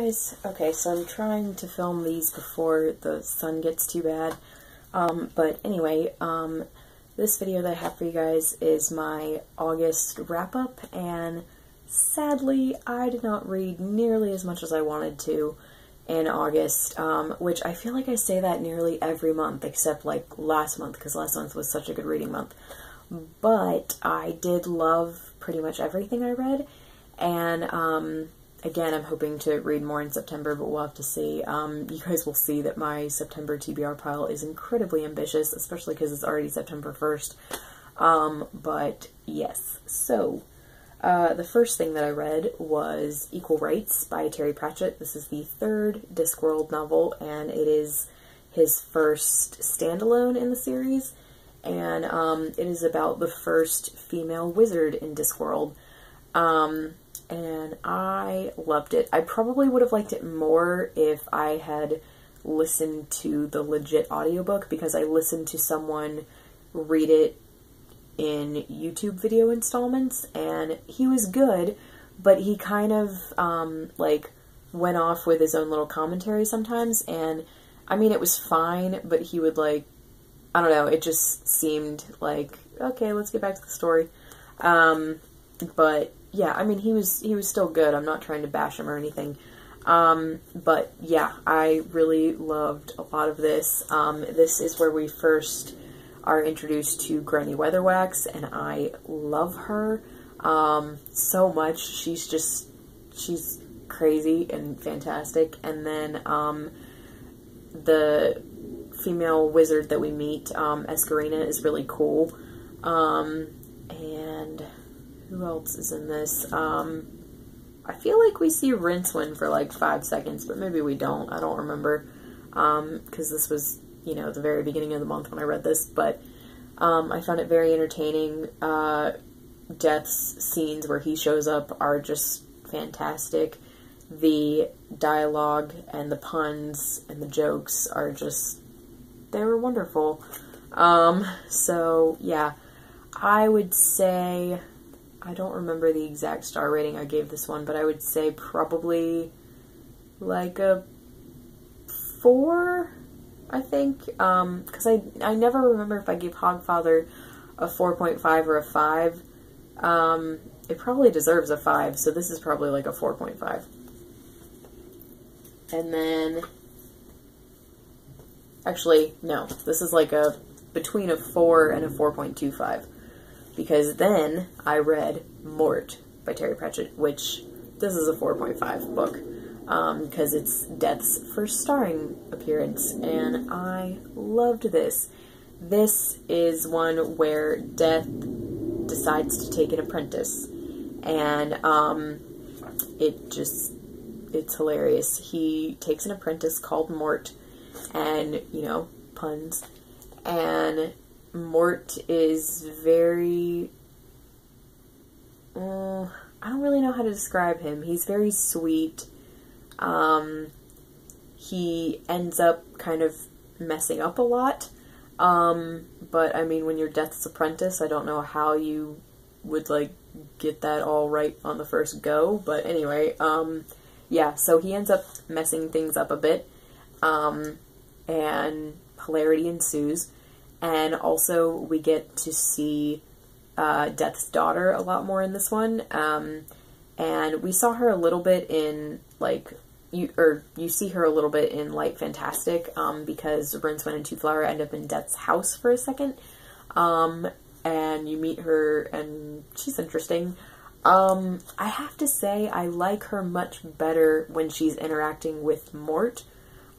guys. Okay, so I'm trying to film these before the sun gets too bad. But anyway, this video that I have for you guys is my August wrap-up, and sadly, I did not read nearly as much as I wanted to in August, which I feel like I say that nearly every month, except like last month, because last month was such a good reading month. But I did love pretty much everything I read, and again, I'm hoping to read more in September, but we'll have to see. You guys will see that my September TBR pile is incredibly ambitious, especially because it's already September 1st. But yes, so the first thing that I read was Equal Rights by Terry Pratchett. This is the third Discworld novel, and it is his first standalone in the series, and it is about the first female wizard in Discworld. And I loved it. I probably would have liked it more if I had listened to the legit audiobook, because I listened to someone read it in YouTube video installments, and he was good, but he kind of, like, went off with his own little commentary sometimes, and, I mean, it was fine, but he would, like, I don't know, it just seemed like, okay, let's get back to the story. But yeah, I mean, he was still good. I'm not trying to bash him or anything. But yeah, I really loved a lot of this. This is where we first are introduced to Granny Weatherwax, and I love her, so much. She's crazy and fantastic. And then, the female wizard that we meet, Escarina, is really cool. And who else is in this? I feel like we see Rincewind for like 5 seconds, but maybe we don't. I don't remember, because this was, you know, the very beginning of the month when I read this, but I found it very entertaining. Death's scenes where he shows up are just fantastic. The dialogue and the puns and the jokes are just, they were wonderful. So yeah, I would say, I don't remember the exact star rating I gave this one, but I would say probably like a 4, I think, because I never remember if I gave Hogfather a 4.5 or a 5. It probably deserves a 5, so this is probably like a 4.5. And then, actually, no, this is like a, between a 4 and a 4.25. Because then I read Mort by Terry Pratchett, which this is a 4.5 book, because it's Death's first starring appearance, and I loved this. This is one where Death decides to take an apprentice, and it's hilarious. He takes an apprentice called Mort, and, you know, puns, and Mort is very, I don't really know how to describe him. He's very sweet. He ends up kind of messing up a lot. But I mean, when you're Death's apprentice, I don't know how you would, like, get that all right on the first go. But anyway, yeah, so he ends up messing things up a bit. And hilarity ensues. And also, we get to see Death's daughter a lot more in this one. And we saw her a little bit in, like, you see her a little bit in Light Fantastic, because Rincewind and Twoflower end up in Death's house for a second. And you meet her, and she's interesting. I have to say, I like her much better when she's interacting with Mort.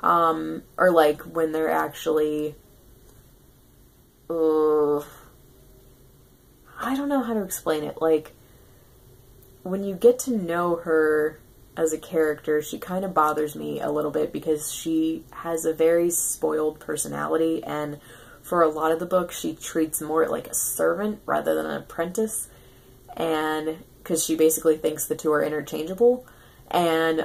Or, like, when they're actually, I don't know how to explain it. Like, when you get to know her as a character, she kind of bothers me a little bit, because she has a very spoiled personality, and for a lot of the book, she treats Mort like a servant rather than an apprentice, and because she basically thinks the two are interchangeable, and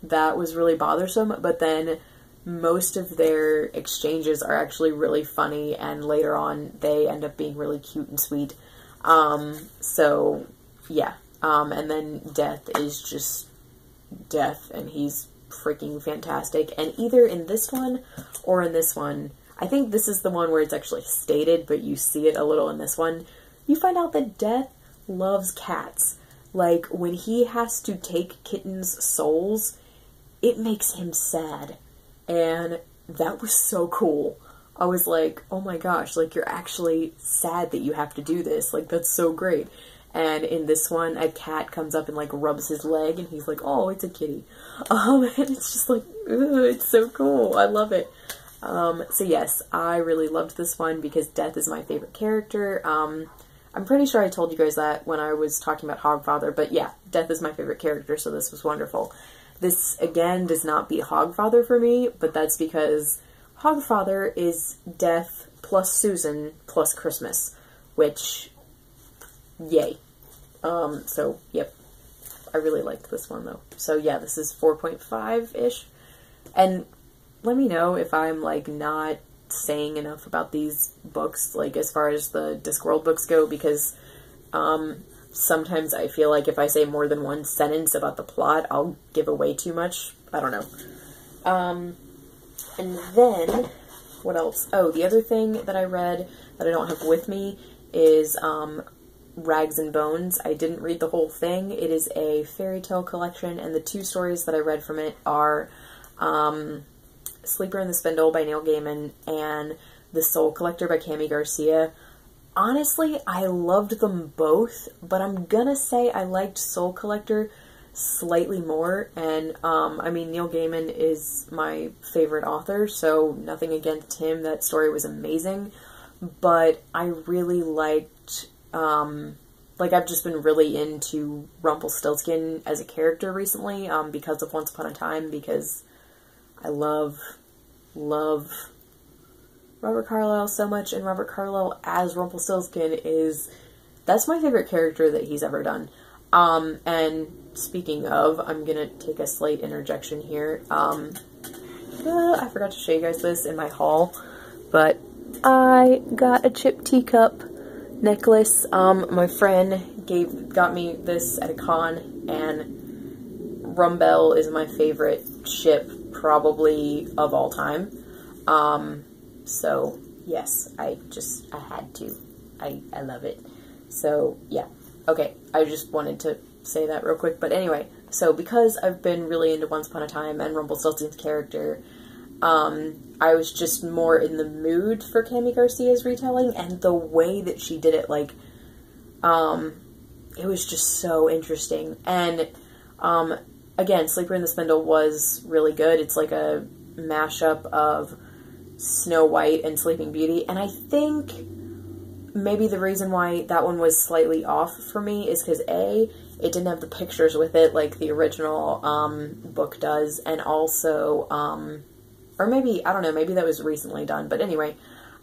that was really bothersome. But then most of their exchanges are actually really funny, and later on they end up being really cute and sweet. So yeah, and then Death is just Death, and he's freaking fantastic. And either in this one or in this one, I think this is the one where it's actually stated, but you see it a little in this one, you find out that Death loves cats. Like, when he has to take kittens' souls, it makes him sad. And that was so cool. I was like, oh my gosh, like, you're actually sad that you have to do this. Like, that's so great. And in this one, a cat comes up and, like, rubs his leg, and he's like, oh, it's a kitty. And it's just like, ugh, it's so cool. I love it. So yes, I really loved this one because Death is my favorite character. I'm pretty sure I told you guys that when I was talking about Hogfather, but yeah, Death is my favorite character, so this was wonderful. This, again, does not beat Hogfather for me, but that's because Hogfather is Death plus Susan plus Christmas, which, yay. So, yep, I really liked this one, though. So yeah, this is 4.5-ish, and let me know if I'm, like, not saying enough about these books, like, as far as the Discworld books go, because, sometimes I feel like if I say more than one sentence about the plot, I'll give away too much. I don't know. And then, what else? Oh, the other thing that I read that I don't have with me is, Rags and Bones. I didn't read the whole thing. It is a fairy tale collection, and the two stories that I read from it are, Sleeper in the Spindle by Neil Gaiman and The Soul Collector by Cami Garcia. Honestly, I loved them both, but I'm gonna say I liked Soul Collector slightly more, and, I mean, Neil Gaiman is my favorite author, so nothing against him. That story was amazing, but I really liked, like, I've just been really into Rumpelstiltskin as a character recently, because of Once Upon a Time, because I love Robert Carlyle so much, and Robert Carlyle as Rumpelstiltskin that's my favorite character that he's ever done. And speaking of, I'm gonna take a slight interjection here. I forgot to show you guys this in my haul, but I got a chipped teacup necklace. My friend got me this at a con, and Rumbell is my favorite ship probably of all time. So yes, I had to. I love it. So yeah. Okay, I just wanted to say that real quick. But anyway, so because I've been really into Once Upon a Time and Rumpelstiltskin's character, I was just more in the mood for Cami Garcia's retelling, and the way that she did it, like, it was just so interesting. And, again, Sleeper in the Spindle was really good. It's like a mashup of Snow White and Sleeping Beauty, and I think maybe the reason why that one was slightly off for me is because A, it didn't have the pictures with it like the original book does, and also, or maybe, I don't know, maybe that was recently done, but anyway,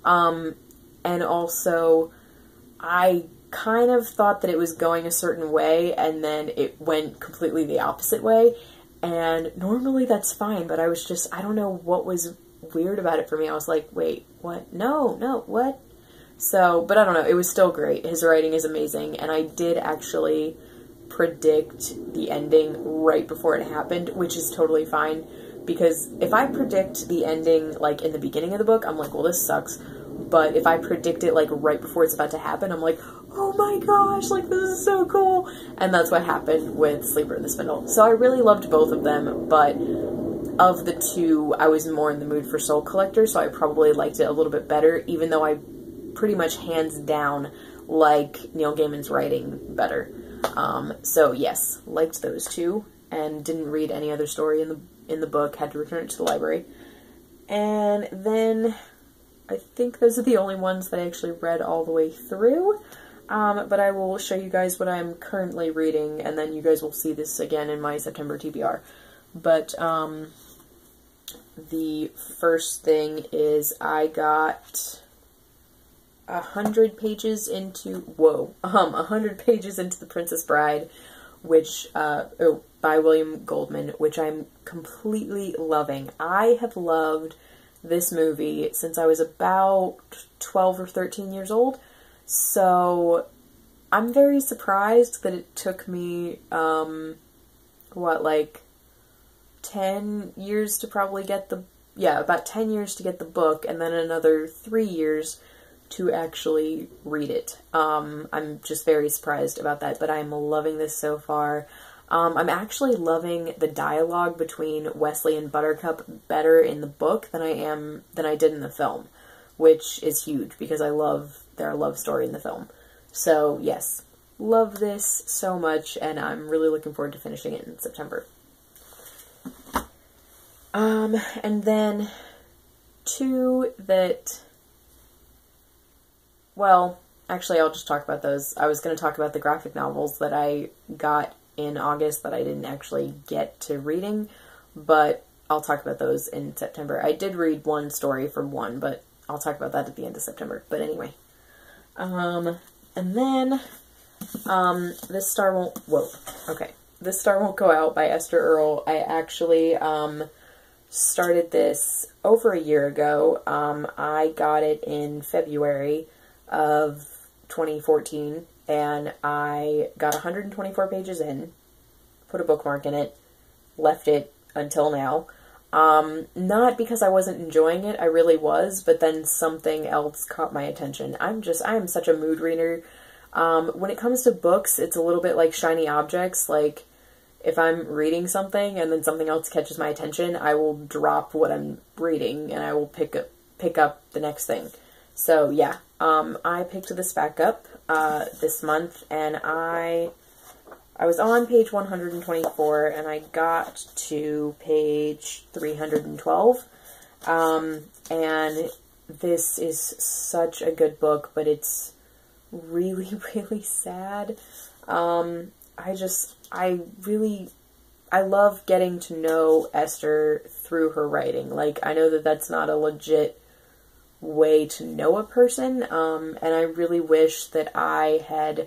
and also, I kind of thought that it was going a certain way, and then it went completely the opposite way, and normally that's fine, but I was just, I don't know what was weird about it for me. I was like, wait, what? No, what? So, but I don't know, it was still great. His writing is amazing, and I did actually predict the ending right before it happened, which is totally fine, because if I predict the ending, like, in the beginning of the book, I'm like, well, this sucks, but if I predict it, like, right before it's about to happen, I'm like, oh my gosh, like, this is so cool, and that's what happened with Sleeper in the Spindle. So I really loved both of them, but of the two, I was more in the mood for Soul Collector, so I probably liked it a little bit better, even though I pretty much hands down like Neil Gaiman's writing better. So yes, liked those two, and didn't read any other story in the book, had to return it to the library. And then I think those are the only ones that I actually read all the way through. But I will show you guys what I'm currently reading, and then you guys will see this again in my September TBR. But the first thing is I got 100 pages into, 100 pages into The Princess Bride, which, by William Goldman, which I'm completely loving. I have loved this movie since I was about 12 or 13 years old, so I'm very surprised that it took me, like 10 years to probably get the, yeah, about 10 years to get the book, and then another 3 years to actually read it. I'm just very surprised about that, but I'm loving this so far. I'm actually loving the dialogue between Wesley and Buttercup better in the book than I did in the film, which is huge because I love their love story in the film. So yes, love this so much, and I'm really looking forward to finishing it in September. And then two that, well, actually I'll just talk about those. I was going to talk about the graphic novels that I got in August that I didn't actually get to reading, but I'll talk about those in September. I did read one story from one, but I'll talk about that at the end of September. But anyway. And then, This Star Won't, whoa, okay. This Star Won't Go Out by Esther Earl. I actually, started this over a year ago. I got it in February of 2014, and I got 124 pages in, put a bookmark in it, left it until now. Not because I wasn't enjoying it, I really was, but then something else caught my attention. I'm such a mood reader. When it comes to books, it's a little bit like shiny objects. Like, if I'm reading something and then something else catches my attention, I will drop what I'm reading and I will pick up the next thing. So yeah, I picked this back up this month, and I was on page 124 and I got to page 312. And this is such a good book, but it's really, really sad. I love getting to know Esther through her writing. Like, I know that that's not a legit way to know a person, and I really wish that I had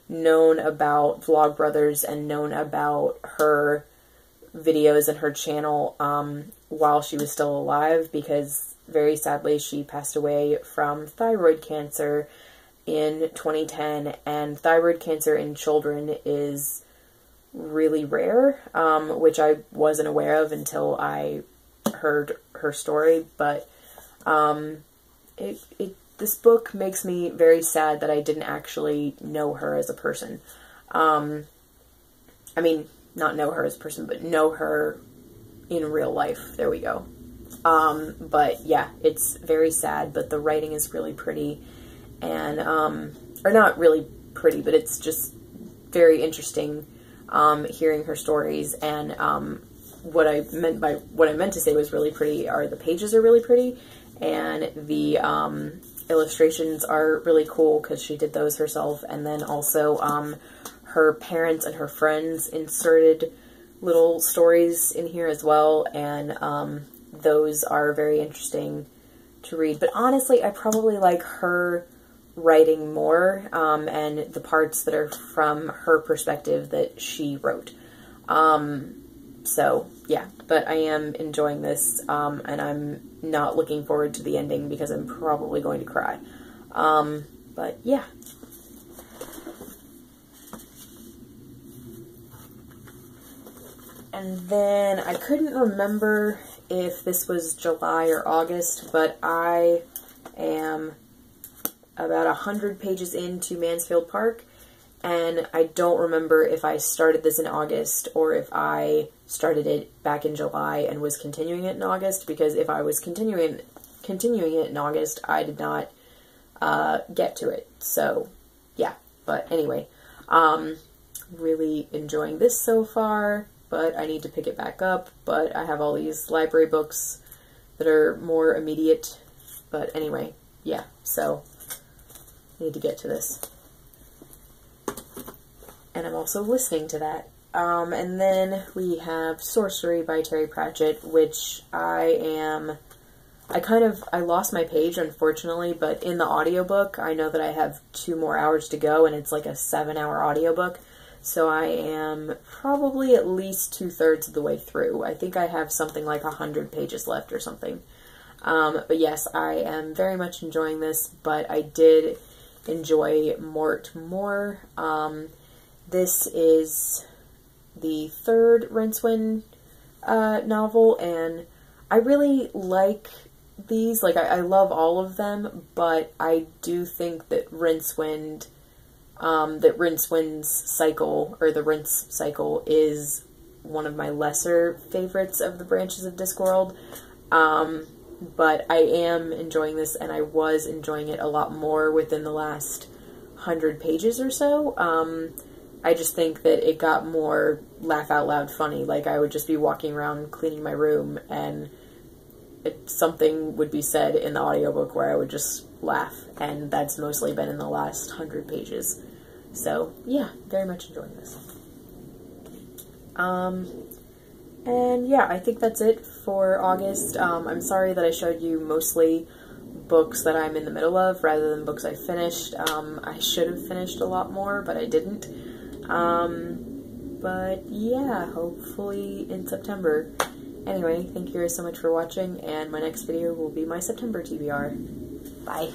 known about Vlogbrothers and known about her videos and her channel while she was still alive, because very sadly she passed away from thyroid cancer in 2010, and thyroid cancer in children is really rare, which I wasn't aware of until I heard her story. But this book makes me very sad that I didn't actually know her as a person. I mean, not know her as a person, but know her in real life. There we go. But yeah, it's very sad, but the writing is really pretty, and, or not really pretty, but it's just very interesting, hearing her stories. And, what I meant to say was really pretty are the pages are really pretty, and the, illustrations are really cool because she did those herself. And then also, her parents and her friends inserted little stories in here as well, and, those are very interesting to read. But honestly, I probably like her writing more, and the parts that are from her perspective that she wrote. So yeah, but I am enjoying this, and I'm not looking forward to the ending because I'm probably going to cry. But yeah. And then I couldn't remember if this was July or August, but I am about 100 pages into Mansfield Park, and I don't remember if I started this in August or if I started it back in July and was continuing it in August, because if I was continuing it in August, I did not get to it. So yeah, but anyway, really enjoying this so far, but I need to pick it back up. But I have all these library books that are more immediate. But anyway, yeah, so I need to get to this. And I'm also listening to that. And then we have Sorcery by Terry Pratchett, which I lost my page, unfortunately, but in the audiobook, I know that I have 2 more hours to go, and it's like a 7-hour audiobook. So I am probably at least 2/3 of the way through. I think I have something like 100 pages left or something. But yes, I am very much enjoying this, but I did enjoy Mort more. This is the 3rd Rincewind novel, and I really like these. Like, I love all of them, but I do think that Rincewind's cycle, or the Rince cycle, is one of my lesser favorites of the branches of Discworld. But I am enjoying this, and I was enjoying it a lot more within the last 100 pages or so. I just think that it got more laugh out loud funny. Like, I would just be walking around cleaning my room, and something would be said in the audiobook where I would just laugh, and that's mostly been in the last 100 pages. So, yeah, very much enjoying this. And yeah, I think that's it for August. I'm sorry that I showed you mostly books that I'm in the middle of rather than books I finished. I should have finished a lot more, but I didn't. But yeah, hopefully in September. Anyway, thank you guys so much for watching, and my next video will be my September TBR. Bye.